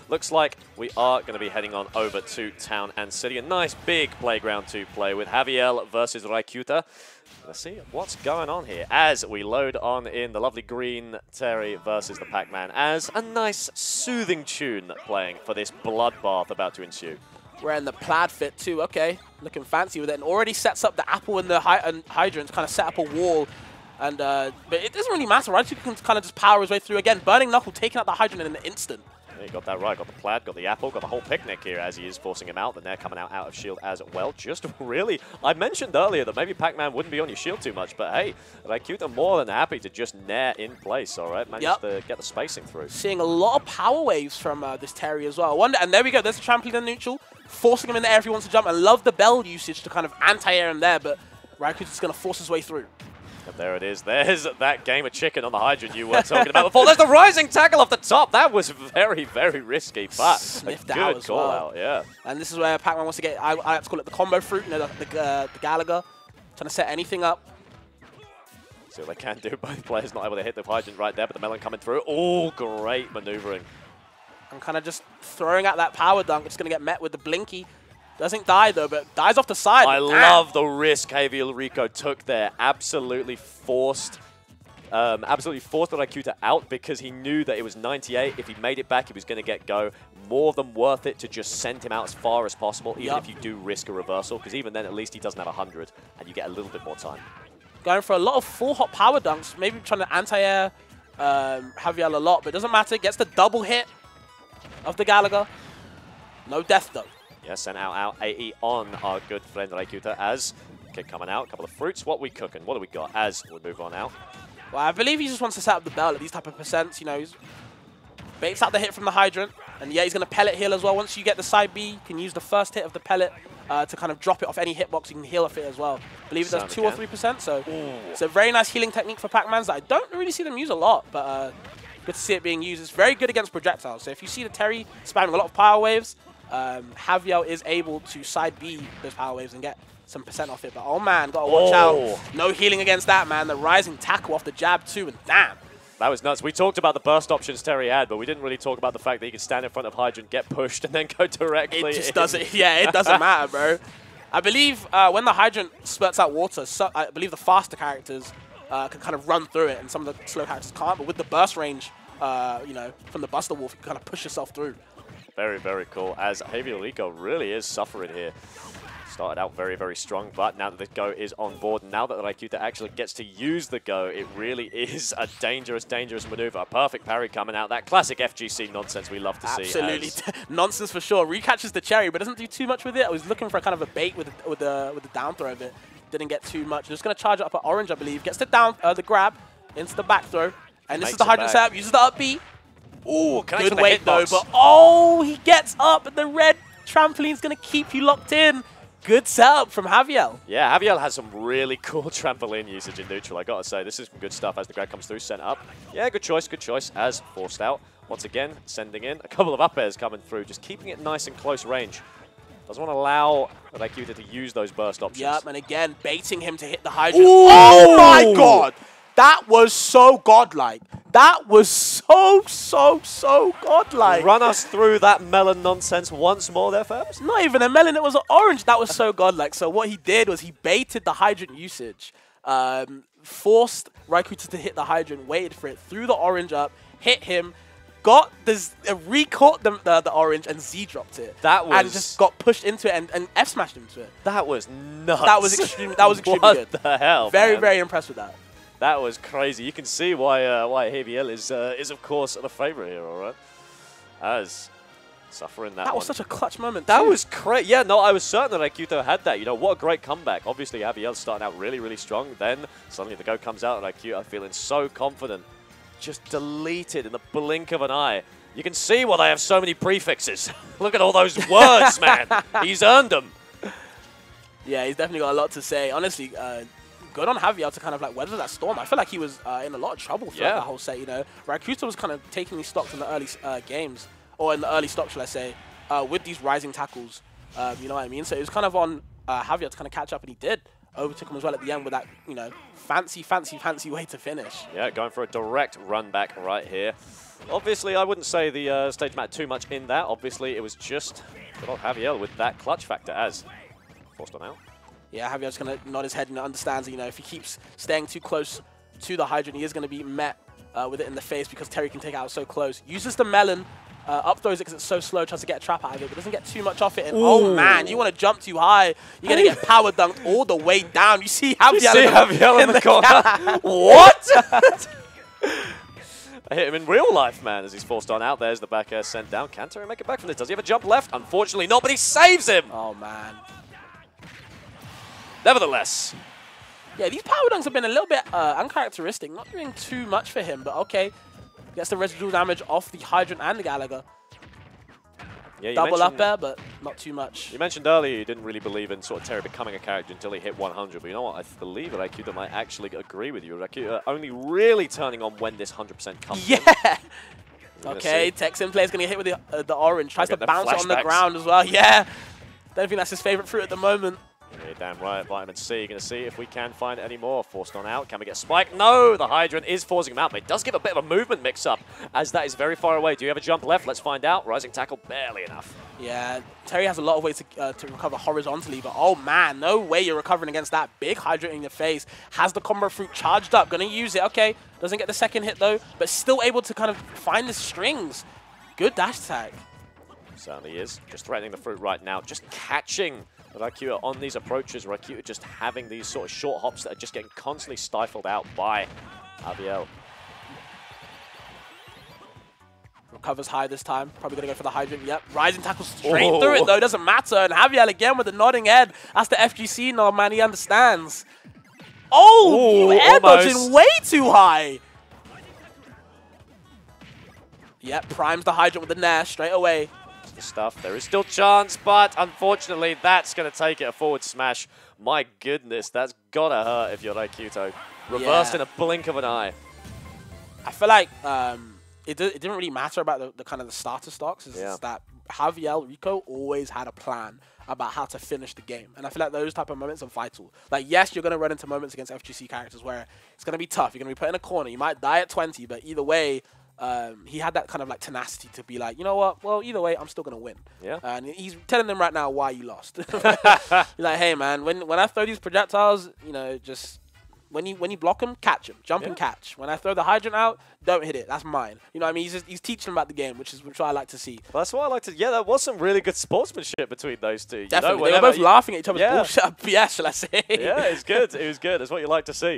looks like we are going to be heading on over to Town and City. A nice big playground to play with. Javiel versus Raicuta. Let's see what's going on here as we load on in the lovely green Terry versus the Pac-Man as a nice soothing tune playing for this bloodbath about to ensue. Wearing the plaid fit too, okay. Looking fancy with it and already sets up the apple and the hydrant to kind of set up a wall. And but it doesn't really matter, right? You can kind of just power his way through. Again, Burning Knuckle taking out the hydrant in an instant. Yeah, you got that right. Got the plaid, got the apple, got the whole picnic here as he is forcing him out. The Nair coming out of shield as well. Just really, I mentioned earlier that maybe Pac-Man wouldn't be on your shield too much, but hey, Raicuta more than happy to just Nair in place, all right? Managed to get the spacing through. Seeing a lot of power waves from this Terry as well. And there we go. There's a trampoline in neutral, forcing him in the air if he wants to jump. I love the bell usage to kind of anti-air him there, but Raikuta's going to force his way through. But there it is. There's that game of chicken on the hydrant you were talking about before. There's the rising tackle off the top. That was very, very risky, but sniffed a out good as call well. out, yeah. And this is where Pac-Man wants to get, I like to call it the combo fruit, you know, the Gallagher, trying to set anything up. See what they can do. Both players not able to hit the hydrant right there, but the melon coming through. Oh, great maneuvering. And kind of just throwing out that power dunk. It's going to get met with the blinky. Doesn't die though, but dies off the side. I love the risk JavielRico took there. Absolutely forced the Raicuta out because he knew that it was 98. If he made it back, he was going to get go. More than worth it to just send him out as far as possible, even if you do risk a reversal, because even then, at least he doesn't have 100, and you get a little bit more time. Going for a lot of full hop power dunks, maybe trying to anti-air Javiel a lot, but it doesn't matter. Gets the double hit of the Gallagher. No death though. Yeah, sent out AE on our good friend Raicuta as kick coming out. A couple of fruits. What we cooking? What do we got as we move on out? Well, I believe he just wants to set up the bell at these type of percents. You know, he's baits out the hit from the hydrant. And yeah, he's going to pellet heal as well. Once you get the side B, you can use the first hit of the pellet to kind of drop it off any hitbox. You can heal off it as well. I believe it does 2 or 3%. So it's a very nice healing technique for Pac-Mans that I don't really see them use a lot. But good to see it being used. It's very good against projectiles. So if you see the Terry spamming a lot of power waves, Javiel is able to side B those power waves and get some percent off it. But oh man, gotta watch out. No healing against that, man. The rising tackle off the jab too, and damn. That was nuts. We talked about the burst options Terry had, but we didn't really talk about the fact that he could stand in front of hydrant, get pushed, and then go directly. It just doesn't. Yeah, it doesn't matter, bro. I believe when the hydrant spurts out water, I believe the faster characters can kind of run through it, and some of the slow characters can't. But with the burst range, you know, from the Buster Wolf, you can kind of push yourself through. Very, very cool, as JavielRico really is suffering here. Started out very, very strong, but now that the go is on board, and now that Raicuta actually gets to use the go, it really is a dangerous, dangerous maneuver. A perfect parry coming out. That classic FGC nonsense we love to see. Absolutely. Nonsense for sure. Recatches the cherry, but doesn't do too much with it. I was looking for a kind of a bait with the down throw of it. Didn't get too much. Just going to charge it up at orange, I believe. Gets the down, the grab into the back throw. And this is the hydrant setup. Uses the up B. Ooh, good weight though, but oh, he gets up, and the red trampoline's going to keep you locked in. Good setup from Javiel. Yeah, Javiel has some really cool trampoline usage in neutral, I gotta say. This is some good stuff as the grab comes through, sent up. Yeah, good choice, as forced out. Once again, sending in a couple of up airs coming through, just keeping it nice and close range. Doesn't want to allow Raicuta to use those burst options. Yep, and again, baiting him to hit the hydrant. Ooh. Oh my god! That was so godlike. That was so godlike. Run us through that melon nonsense once more there, Fabs. Not even a melon, it was an orange. That was so godlike. So what he did was he baited the hydrant usage, forced Raicuta to hit the hydrant, waited for it, threw the orange up, hit him, got re-caught the orange and Z-dropped it. That was... And just got pushed into it and F-smashed into it. That was nuts. That was extremely good. What the hell, Very, very impressed with that. That was crazy. You can see why Javiel is of course the favorite here, all right? As suffering that one. That was such a clutch moment. That was crazy. Yeah, no, I was certain that Raicuta had that. You know, what a great comeback. Obviously, Javiel starting out really, really strong. Then suddenly the go comes out, and Raicuta feeling so confident. Just deleted in the blink of an eye. You can see why they have so many prefixes. Look at all those words, man. He's earned them. Yeah, he's definitely got a lot to say. Honestly, good on Javiel to kind of like weather that storm. I feel like he was in a lot of trouble throughout the whole set, you know. Raicuta was kind of taking these stocks in the early games, or in the early stock, should I say, with these rising tackles. You know what I mean? So it was kind of on Javiel to kind of catch up, and he did. Overtook him as well at the end with that, you know, fancy way to finish. Yeah, going for a direct run back right here. Obviously, I wouldn't say the stage mattered too much in that. Obviously, it was just good old Javiel with that clutch factor as forced on out. Yeah, Javier's going to nod his head and understands that, if he keeps staying too close to the hydrant, he is going to be met with it in the face because Terry can take it out so close. Uses the melon, up throws it because it's so slow, tries to get a trap out of it, but doesn't get too much off it. And oh man, you want to jump too high, you're going to get power dunked all the way down. You see Javier in the corner. What? I hit him in real life, man, as he's forced on out. There's the back air sent down. Can Terry make it back from this? Does he have a jump left? Unfortunately not, but he saves him. Oh man. Nevertheless. Yeah, these power dunks have been a little bit uncharacteristic. Not doing too much for him, but okay. Gets the residual damage off the Hydrant and the Gallagher. Yeah, Double up there, but not too much. You mentioned earlier you didn't really believe in sort of Terry becoming a character until he hit 100, but you know what? I believe that Raicuta might actually agree with you. Raicuta only really turning on when this 100% comes in. Okay, Texan player is going to get hit with the orange. Tries to bounce it on the flashbacks. ground as well. Yeah. Don't think that's his favorite fruit at the moment. Yeah, damn right. Vitamin C. Going to see if we can find any more. Forced on out. Can we get spiked? No! The Hydrant is forcing him out, but it does give a bit of a movement mix-up, as that is very far away. Do you have a jump left? Let's find out. Rising tackle, barely enough. Yeah, Terry has a lot of ways to recover horizontally, but oh man, no way you're recovering against that big Hydrant in your face. Has the combo fruit charged up. Going to use it. Okay, doesn't get the second hit though, but still able to kind of find the strings. Good dash attack. Certainly is. Just threatening the fruit right now. Just catching Raicuta on these approaches. Raicuta just having these sort of short hops that are just getting constantly stifled out by Javiel. Recovers high this time. Probably going to go for the Hydrant. Yep. Rising tackle straight through it, though. Doesn't matter. And Javiel again with the nodding head. That's the FGC nod, man. He understands. Oh, you air dodging way too high. Yep. Primes the Hydrant with the Nair straight away. The stuff. There is still chance, but unfortunately, that's going to take it a forward smash. My goodness, that's got to hurt if you're Raicuta. Reversed in a blink of an eye. I feel like it didn't really matter about the kind of the starter stocks. It's just that JavielRico always had a plan about how to finish the game. And I feel like those type of moments are vital. Like, yes, you're going to run into moments against FGC characters where it's going to be tough. You're going to be put in a corner. You might die at 20, but either way, he had that kind of like tenacity to be like, you know what? Well, either way, I'm still going to win. Yeah. And he's telling them right now why you lost. He's like, hey, man, when I throw these projectiles, just... When you block them, catch them. Jump and catch. When I throw the Hydrant out, don't hit it. That's mine. You know what I mean? He's teaching them about the game, which I like to see. Well, that's what I like to... Yeah, there was some really good sportsmanship between those two. Definitely. They were both laughing at each other's bullshit. Yeah, shall I say? Yeah, it was good. It was good. That's what you like to see.